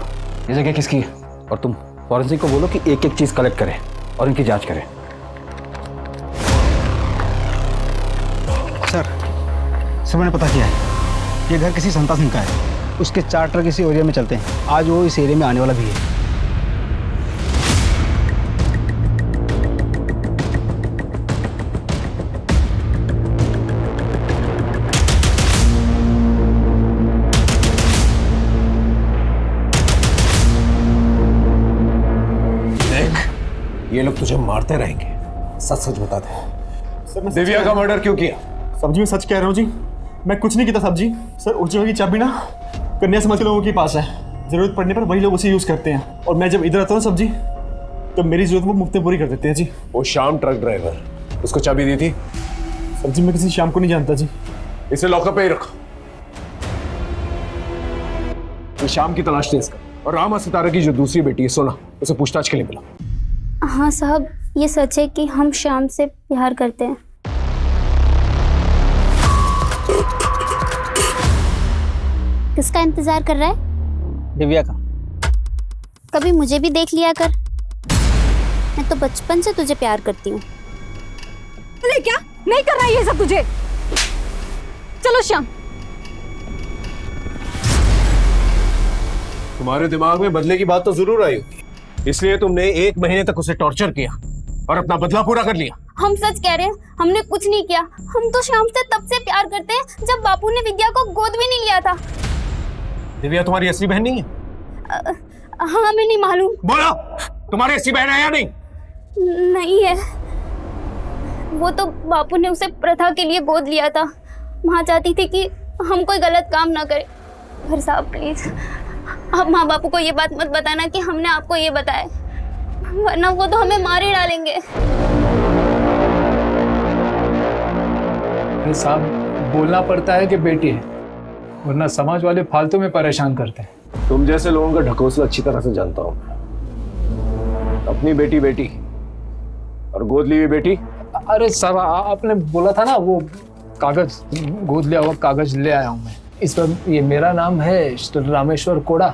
[SPEAKER 1] ये जगह किसकी है, और तुम फॉरेंसिक को बोलो कि एक एक चीज कलेक्ट करें और इनकी जांच करें।
[SPEAKER 16] सर, मैंने पता किया है, ये घर किसी संता सिंह का है। उसके 4 ट्रक इसी एरिया में चलते हैं। आज वो इस एरिया में आने वाला भी है।
[SPEAKER 6] ये लोग तुझे मारते रहेंगे, सच सच बता दे। दिव्या का मर्डर क्यों किया?
[SPEAKER 9] सब्जी में सच कह रहा हूँ जी, मैं कुछ नहीं किया सब्जी। सर, उस जगह की चाबी ना कन्या समाज के लोगों के पास है। जरूरत पड़ने पर वही लोग उसे यूज करते हैं, और मैं जब इधर आता हूँ सब्जी, तो मेरी जरूरत वो मुफ्त में पूरी कर देते हैं जी।
[SPEAKER 6] वो शाम ट्रक ड्राइवर, उसको चाबी दी थी?
[SPEAKER 9] सब्जी मैं किसी शाम को नहीं जानता जी।
[SPEAKER 6] इसे लॉकअप पे ही रखो। तो शाम की तलाश तेज कर, और रामा सितारा की जो दूसरी बेटी है सोना, उसे पूछताछ के लिए मिला।
[SPEAKER 22] हाँ साहब, ये सच है कि हम श्याम से प्यार करते हैं। किसका इंतजार कर रहा है?
[SPEAKER 16] दिव्या का।
[SPEAKER 22] कभी मुझे भी देख लिया कर, मैं तो बचपन से तुझे प्यार करती हूँ।
[SPEAKER 21] अरे क्या नहीं कर रहा है ये सब तुझे? चलो श्याम।
[SPEAKER 6] तुम्हारे दिमाग में बदले की बात तो जरूर आई होगी, इसलिए तुमने 1 महीने तक उसे टॉर्चर किया और अपना बदला पूरा कर लिया।
[SPEAKER 22] हम सच कह रहे हैं, हमने कुछ नहीं किया। हम तो श्याम से तब से प्यार करते हैं जब बापू ने विद्या को गोद भी नहीं लिया था।
[SPEAKER 6] दिव्या तुम्हारी असली बहन नहीं है?
[SPEAKER 22] हाँ, हमें नहीं मालूम।
[SPEAKER 6] बोलो, तुम्हारी असली बहन है या नहीं?
[SPEAKER 22] नहीं है, वो तो बापू ने उसे प्रथा के लिए गोद लिया था। माँ चाहती थी कि हम कोई गलत काम ना करें। पर साहब प्लीज, आप माँ बापू को ये बात मत बताना कि हमने आपको ये बताया, वरना वो तो हमें मार ही डालेंगे।
[SPEAKER 18] अरे साहब, बोलना पड़ता है कि बेटी है, वरना समाज वाले फालतू में परेशान करते हैं।
[SPEAKER 6] तुम जैसे लोगों का ढकोसला अच्छी तरह से जानता हूँ। अपनी बेटी बेटी और गोद ली हुई बेटी।
[SPEAKER 18] अरे साहब, आपने बोला था ना वो कागज, गोद लिया हुआ कागज ले आया हूँ मैं। इस पर ये मेरा नाम है रामेश्वर कोड़ा,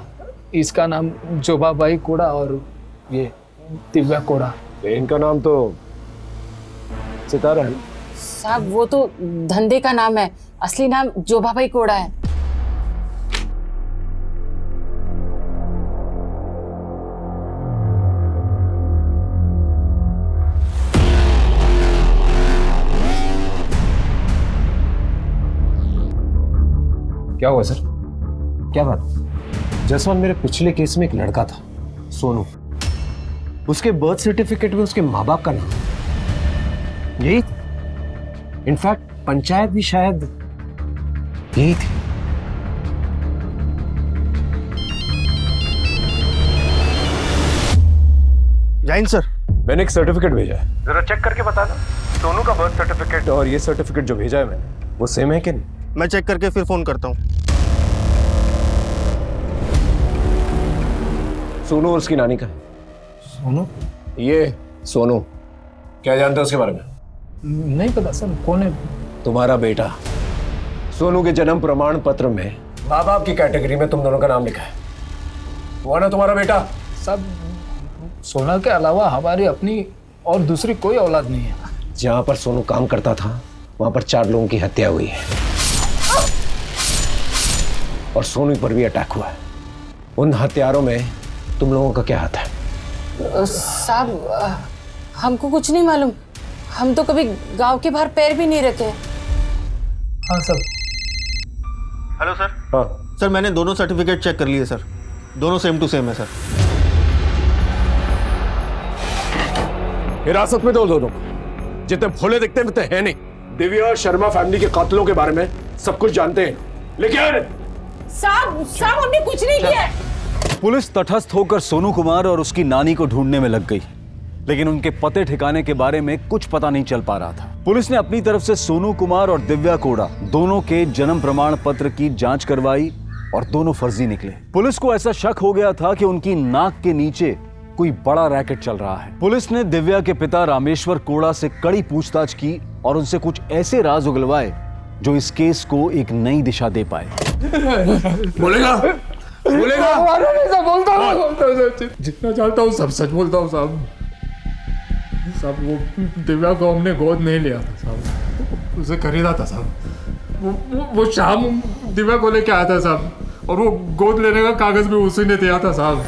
[SPEAKER 18] इसका नाम जोबाबाई कोड़ा और ये दिव्या कोड़ा।
[SPEAKER 6] इनका नाम तो सितारा है।
[SPEAKER 4] साहब वो तो धंधे का नाम है, असली नाम जोबाबाई कोड़ा है।
[SPEAKER 6] क्या हुआ सर? क्या बात? जसवंत, मेरे पिछले केस में एक लड़का था सोनू, उसके बर्थ सर्टिफिकेट में उसके माँ बाप का नाम यही, इनफैक्ट पंचायत भी शायद यही थी।
[SPEAKER 16] जैन सर,
[SPEAKER 6] मैंने एक सर्टिफिकेट भेजा है, जरा चेक करके बता दो। सोनू का बर्थ सर्टिफिकेट और ये सर्टिफिकेट जो भेजा है मैंने, वो सेम है कि नहीं?
[SPEAKER 16] मैं चेक करके फिर फोन करता हूँ।
[SPEAKER 6] सोनू और उसकी नानी का है।
[SPEAKER 18] सोनू?
[SPEAKER 6] ये सोनू, क्या जानते हो उसके बारे में?
[SPEAKER 18] नहीं पता सर, कौन है?
[SPEAKER 6] तुम्हारा बेटा। सोनू के जन्म प्रमाण पत्र में माँ बाप की कैटेगरी में तुम दोनों का नाम लिखा है। वो ना तुम्हारा बेटा?
[SPEAKER 18] सब सोना के अलावा हमारी अपनी और दूसरी कोई औलाद नहीं है।
[SPEAKER 6] जहां पर सोनू काम करता था वहां पर 4 लोगों की हत्या हुई है और सोनू पर भी अटैक हुआ है। उन हत्यारों में तुम लोगों का क्या हाथ है?
[SPEAKER 4] साहब हमको कुछ नहीं मालूम, हम तो कभी गांव के बाहर पैर भी नहीं रखे।
[SPEAKER 18] हाँ सर।
[SPEAKER 16] Hello sir.
[SPEAKER 6] हाँ
[SPEAKER 16] सर, मैंने दोनों सर्टिफिकेट चेक कर लिए सर, दोनों सेम टू सेम है सर।
[SPEAKER 6] हिरासत में दो दोनों, जितने भोले दिखते हैं उतने हैं नहीं। दिव्या शर्मा फैमिली के कातलों के बारे में सब कुछ जानते हैं, लेकिन
[SPEAKER 4] साहब हमने कुछ नहीं किया।
[SPEAKER 1] पुलिस तटस्थ होकर सोनू कुमार और उसकी नानी को ढूंढने में लग गई, लेकिन उनके पते ठिकाने के बारे में कुछ पता नहीं चल पा रहा था। पुलिस ने अपनी तरफ से सोनू कुमार और दिव्या कोड़ा दोनों के जन्म प्रमाण पत्र की जांच करवाई और दोनों फर्जी निकले। पुलिस को ऐसा शक हो गया था कि उनकी नाक के नीचे कोई बड़ा रैकेट चल रहा है। पुलिस ने दिव्या के पिता रामेश्वर कोड़ा से कड़ी पूछताछ की और उनसे कुछ ऐसे राज उगलवाए जो इस केस को एक नई दिशा दे पाए।
[SPEAKER 6] बोलेगा?
[SPEAKER 18] बोलता हूँ, जितना जानता हूँ सब सच बोलता हूँ साहब। वो दिव्या को हमने गोद नहीं लिया था साहब, उसे खरीदा था साहब। वो शाम दिव्या को लेके आया था साहब, और वो गोद लेने का कागज भी उसी ने दिया था साहब।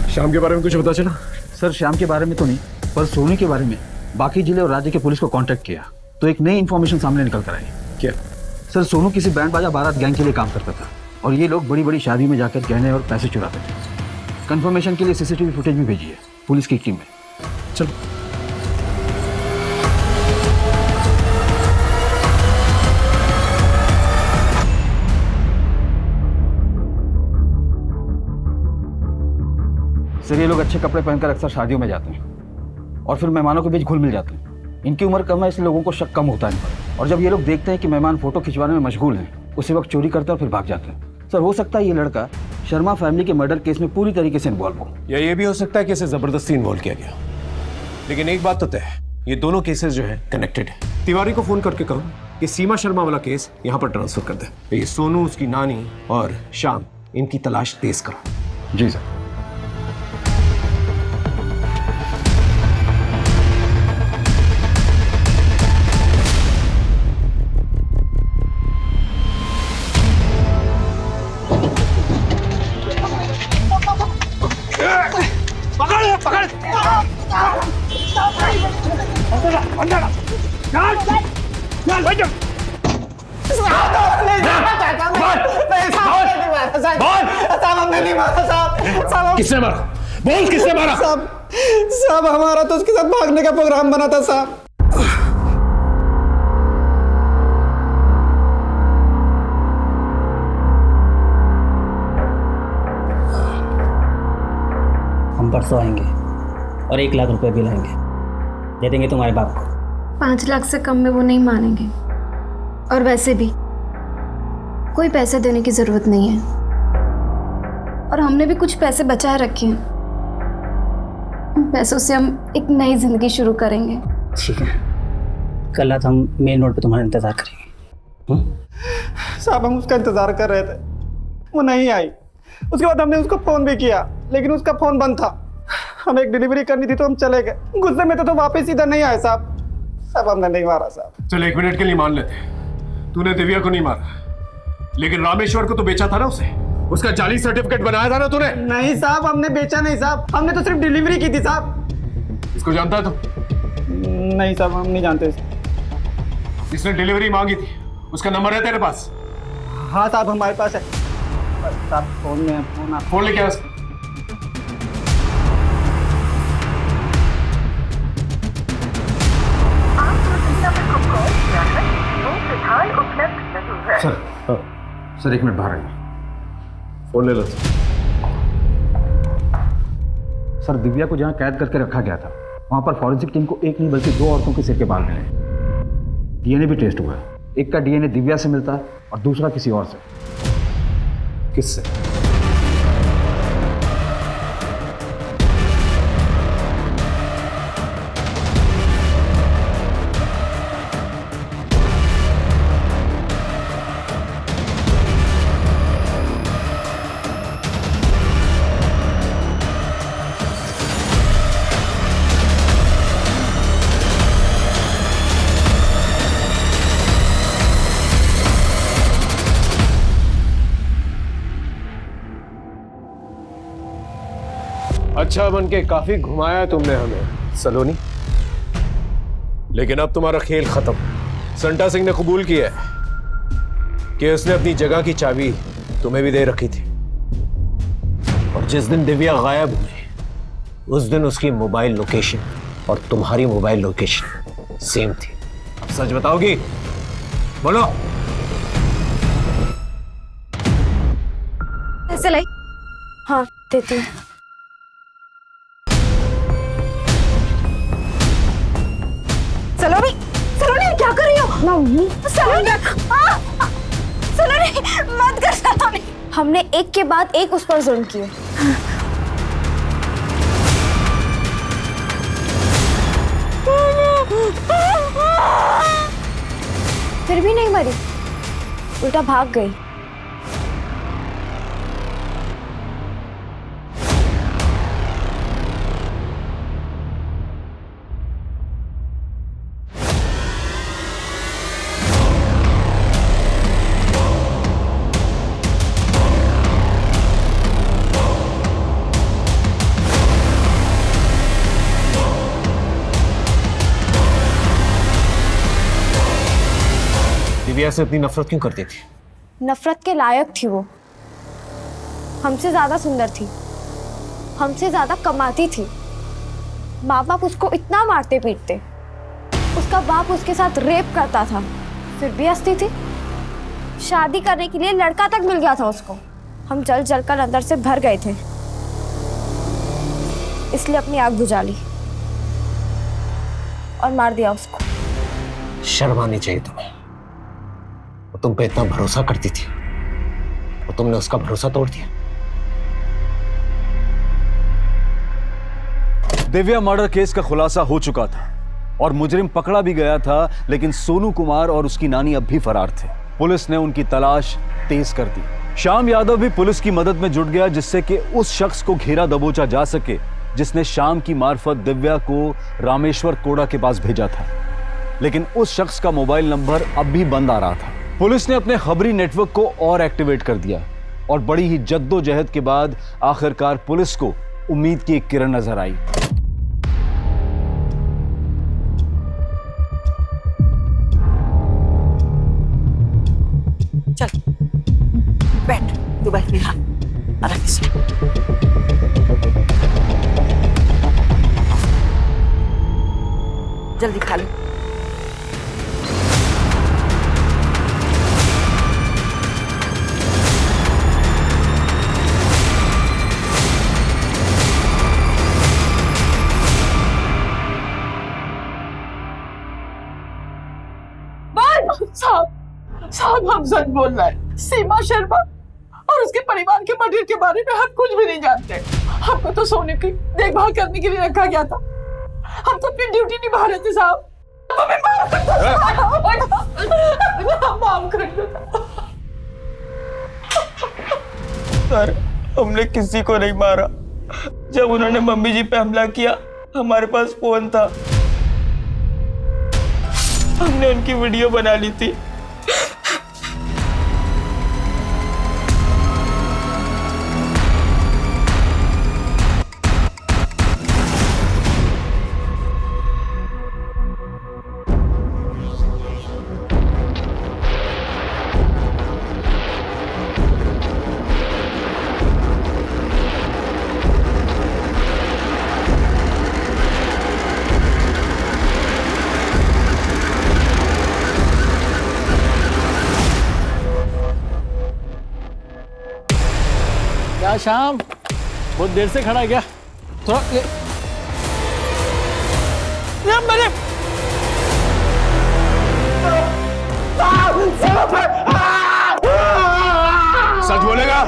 [SPEAKER 6] शाम के बारे में कुछ पता चला?
[SPEAKER 16] सर, शाम के बारे में तो नहीं, पर सोनू के बारे में बाकी जिले और राज्य के पुलिस को कांटेक्ट किया तो एक नई इन्फॉर्मेशन सामने निकल कर आई।
[SPEAKER 6] क्या?
[SPEAKER 16] सर, सोनू किसी बैंड बाजा बारात गैंग के लिए काम करता था और ये लोग बड़ी बड़ी शादी में जाकर गहने और पैसे चुराते थे। कंफर्मेशन के लिए सीसीटीवी फुटेज भी भेजी है पुलिस की टीम में।
[SPEAKER 6] चलो।
[SPEAKER 16] सर, ये लोग अच्छे कपड़े पहनकर अक्सर शादियों में जाते हैं और फिर मेहमानों के बीच घुल मिल जाते हैं। इनकी उम्र कम है इसलिए लोगों को शक कम होता है इन पर, और जब ये लोग देखते हैं कि मेहमान फोटो खिंचवाने में मशगूल हैं, उसी वक्त चोरी करते हैं और फिर भाग जाते हैं। सर, हो सकता है ये लड़का शर्मा फैमिली के मर्डर केस में पूरी तरीके से इन्वॉल्व हो,
[SPEAKER 6] या ये भी हो सकता है कि इसे जबरदस्ती इन्वॉल्व किया गया। लेकिन एक बात तो तय है, ये दोनों केसेस जो है कनेक्टेड है। तिवारी को फोन करके कहो कि सीमा शर्मा वाला केस यहाँ पर ट्रांसफर कर दे। ये सोनू, उसकी नानी और श्याम, इनकी तलाश तेज करो।
[SPEAKER 16] जी सर।
[SPEAKER 6] किसने मारा? बोल, किसने मारा?
[SPEAKER 16] साहब हमारा तो उसके साथ भागने का प्रोग्राम बना था साहब।
[SPEAKER 17] परसों आएंगे और 1 लाख रुपए भी लाएंगे, दे देंगे तुम्हारे बाप को।
[SPEAKER 21] 5 लाख से कम में वो नहीं मानेंगे, और वैसे भी कोई पैसे देने की जरूरत नहीं है, और हमने भी कुछ पैसे बचाए रखे हैं। उन पैसों से हम एक नई जिंदगी शुरू करेंगे।
[SPEAKER 17] ठीक है, कल रात हम मेन रोड पे तुम्हारा इंतजार करेंगे।
[SPEAKER 9] साहब हम उसका इंतजार कर रहे थे, वो नहीं आई। उसके बाद हमने उसको फोन भी किया, लेकिन उसका फोन बंद था। हमें एक डिलीवरी करनी थी तो हम चले गए। गुस्से में तो वापस इधर नहीं आए साहब। साहब हमने नहीं मारा साहब।
[SPEAKER 6] चल 1 मिनट के लिए मान लेते, तूने दिव्या को नहीं मारा, लेकिन रामेश्वर को तो बेचा था ना उसे। उसका जाली सर्टिफिकेट बनाया था ना तूने।
[SPEAKER 9] नहीं साहब, हमने बेचा नहीं साहब, हमने तो सिर्फ डिलीवरी की थी साहब।
[SPEAKER 6] इसको जानता है तू?
[SPEAKER 9] नहीं साहब, हम नहीं जानते।
[SPEAKER 6] इसने डिलीवरी मांगी थी, उसका नंबर है तेरे पास?
[SPEAKER 9] हाँ साहब, हमारे पास है साहब। फोन में
[SPEAKER 6] फोन लेके आ उसका।
[SPEAKER 16] सर 1 मिनट बाहर आइए।
[SPEAKER 6] फोन ले लो।
[SPEAKER 16] सर दिव्या को जहाँ कैद करके रखा गया था, वहाँ पर फॉरेंसिक टीम को एक नहीं बल्कि 2 औरतों के सिर के बाल मिले। डीएनए भी टेस्ट हुआ है। एक का डीएनए दिव्या से मिलता है और दूसरा किसी और से।
[SPEAKER 6] किससे? अच्छा बनके काफी घुमाया है तुमने हमें सलोनी, लेकिन अब तुम्हारा खेल खत्म। संटा सिंह ने कबूल किया है कि उसने अपनी जगह की चाबी तुम्हें भी दे रखी थी, और जिस दिन दिव्या गायब हुई उस दिन उसकी मोबाइल लोकेशन और तुम्हारी मोबाइल लोकेशन सेम थी। अब सच बताओगी? बोलो।
[SPEAKER 21] पैसे लाई? हाँ देती हूँ। सलोनी, सलोनी क्या कर रही हो? सलोनी, सलोनी मत कर सलोनी।
[SPEAKER 22] हमने एक के बाद एक उस पर जुल्म किए। फिर भी नहीं मरी, उल्टा भाग गई।
[SPEAKER 6] दिव्या से इतनी नफरत क्यों करती थी?
[SPEAKER 22] नफरत के लायक थी वो। हमसे ज्यादा सुंदर थी, हमसे ज्यादा कमाती थी। माँ बाप उसको इतना मारते पीटते, उसका बाप उसके साथ रेप करता था, फिर भी हंसती थी। शादी करने के लिए लड़का तक मिल गया था उसको। हम जल जल कर अंदर से भर गए थे, इसलिए अपनी आग बुझा ली और मार दिया उसको।
[SPEAKER 6] शर्म आनी चाहिए तुम्हें। वो तुम पे इतना भरोसा करती थी और तुमने उसका भरोसा तोड़ दिया।
[SPEAKER 1] दिव्या मर्डर केस का खुलासा हो चुका था और मुजरिम पकड़ा भी गया था, लेकिन सोनू कुमार और उसकी नानी अब भी फरार थे। पुलिस ने उनकी तलाश तेज कर दी। श्याम यादव भी पुलिस की मदद में जुट गया, जिससे कि उस शख्स को घेरा दबोचा जा सके जिसने शाम की मार्फत दिव्या को रामेश्वर कोड़ा के पास भेजा था। लेकिन उस शख्स का मोबाइल नंबर अब भी बंद आ रहा था। पुलिस ने अपने खबरी नेटवर्क को और एक्टिवेट कर दिया और बड़ी ही जद्दोजहद के बाद आखिरकार पुलिस को उम्मीद की एक किरण नजर आई।
[SPEAKER 2] चल बैठ, तू बैठ मेरा आराम से। जल्दी खा लो।
[SPEAKER 19] बोल रहा है। सीमा शर्मा और उसके परिवार के मर्डर के बारे में हम कुछ भी नहीं जानते। हमको तो सोने की देखभाल करने के लिए रखा गया था। हम तो अपनी ड्यूटी निभा रहे थे साहब। हमें माफ कर दो।
[SPEAKER 13] सर, हमने किसी को नहीं मारा। जब उन्होंने मम्मी जी पे हमला किया, हमारे पास फोन था, हमने उनकी वीडियो बना ली थी।
[SPEAKER 7] क्या शाम, बहुत देर से खड़ा है क्या? थोड़ा मैंने
[SPEAKER 6] सच बोलेगा?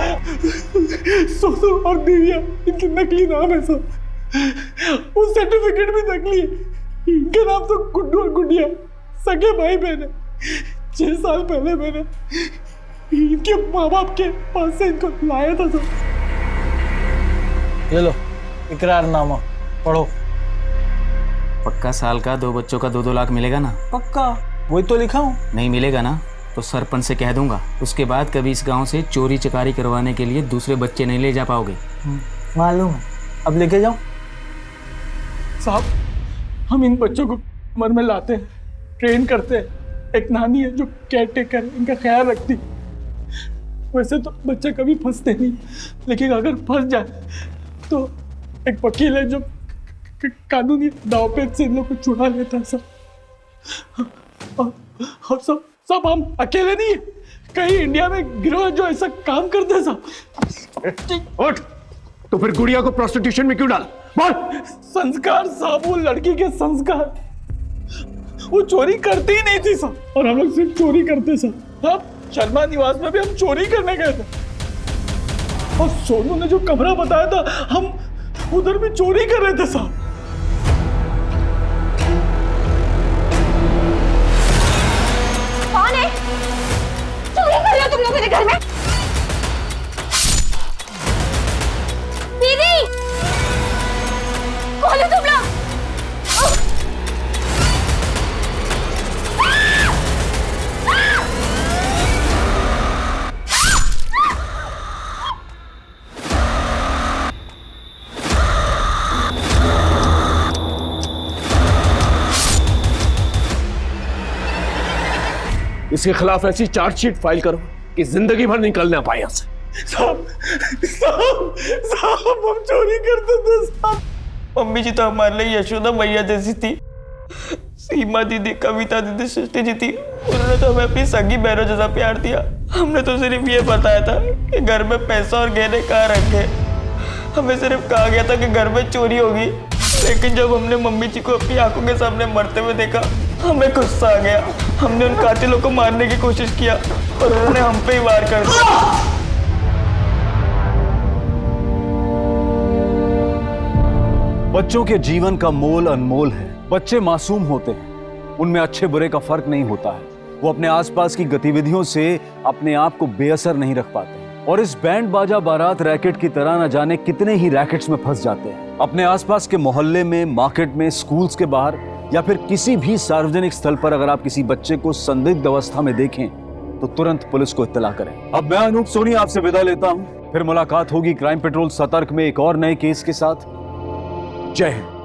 [SPEAKER 18] सोनू और दिव्या इनके नकली नाम है सर। उस सर्टिफिकेट भी नकली है। इनके नाम तो गुड्डू और गुडिया सगे भाई बहन है। 6 साल पहले मैंने इनके माँ बाप के पास से इनको लाया था सर।
[SPEAKER 7] ये लो इकरारनामा पढ़ो।
[SPEAKER 17] पक्का साल का 2 बच्चों का 2-2 लाख मिलेगा ना?
[SPEAKER 7] पक्का, वही तो लिखा हूँ।
[SPEAKER 17] नहीं मिलेगा ना तो सरपंच से कह दूंगा। उसके बाद कभी इस गांव से चोरी चकारी करवाने के लिए दूसरे बच्चे नहीं ले जा पाओगे।
[SPEAKER 7] मालूम है, अब लेके जाओ।
[SPEAKER 18] साहब, हम इन बच्चों को उम्र में लाते हैं, ट्रेन करते हैं। एक नानी है जो केयर टेकर इनका ख्याल रखती। वैसे तो बच्चा कभी फंसते नहीं, लेकिन अगर फंस जाए तो एक वकील है जो कानूनी दांवपेच से इन लोग को छुड़ा लेता है सब। और सब हम अकेले नहीं है, कई इंडिया में गिरोह जो ऐसा काम करते हैं सब।
[SPEAKER 6] उठ, तो फिर गुड़िया को प्रोस्टिट्यूशन में क्यों डाला? बोल।
[SPEAKER 18] संस्कार साहब, वो लड़की के संस्कार, वो चोरी करती ही नहीं थी सब, और हम लोग सिर्फ चोरी करते सब। हाँ, शर्मा निवास में भी हम चोरी करने गए थे, और सोनू ने जो कमरा बताया था हम उधर भी चोरी कर रहे थे साहब।
[SPEAKER 5] कौन है? चोरी कर रहे हो तुम लोग मेरे घर में? दीदी, कौन है तुम लोग?
[SPEAKER 6] इसके खिलाफ ऐसी चार्जशीट फाइल करो कि जिंदगी भर निकल ना पाए यहाँ से।
[SPEAKER 18] साहब, हम चोरी करते थे साहब।
[SPEAKER 13] मम्मी जी तो हमारे लिए यशोदा मैया जैसी थी। सीमा दीदी, कविता दीदी, सृष्टि जी थी, उन्होंने तो हमें अपनी सगी बहनों जैसा प्यार दिया। हमने तो सिर्फ ये बताया था कि घर में पैसा और गहने कहाँ रखे। हमें सिर्फ कहा गया था कि घर में चोरी होगी, लेकिन जब हमने मम्मी जी को अपनी आंखों के सामने मरते हुए देखा, हमें गुस्सा आ गया। हमने उन कातिलों को मारने की कोशिश किया और उन्होंने हम पे ही वार कर दिया।
[SPEAKER 1] बच्चों के जीवन का मोल अनमोल है। बच्चे मासूम होते हैं, उनमें अच्छे बुरे का फर्क नहीं होता है। वो अपने आसपास की गतिविधियों से अपने आप को बेअसर नहीं रख पाते, और इस बैंड बाजा बारात रैकेट की तरह न जाने कितने ही रैकेट्स में फंस जाते हैं। अपने आसपास के मोहल्ले में, मार्केट में, स्कूल्स के बाहर या फिर किसी भी सार्वजनिक स्थल पर अगर आप किसी बच्चे को संदिग्ध अवस्था में देखें तो तुरंत पुलिस को इत्तला करें। अब मैं अनूप सोनी आपसे विदा लेता हूं, फिर मुलाकात होगी क्राइम पेट्रोल सतर्क में एक और नए केस के साथ। जय हिंद।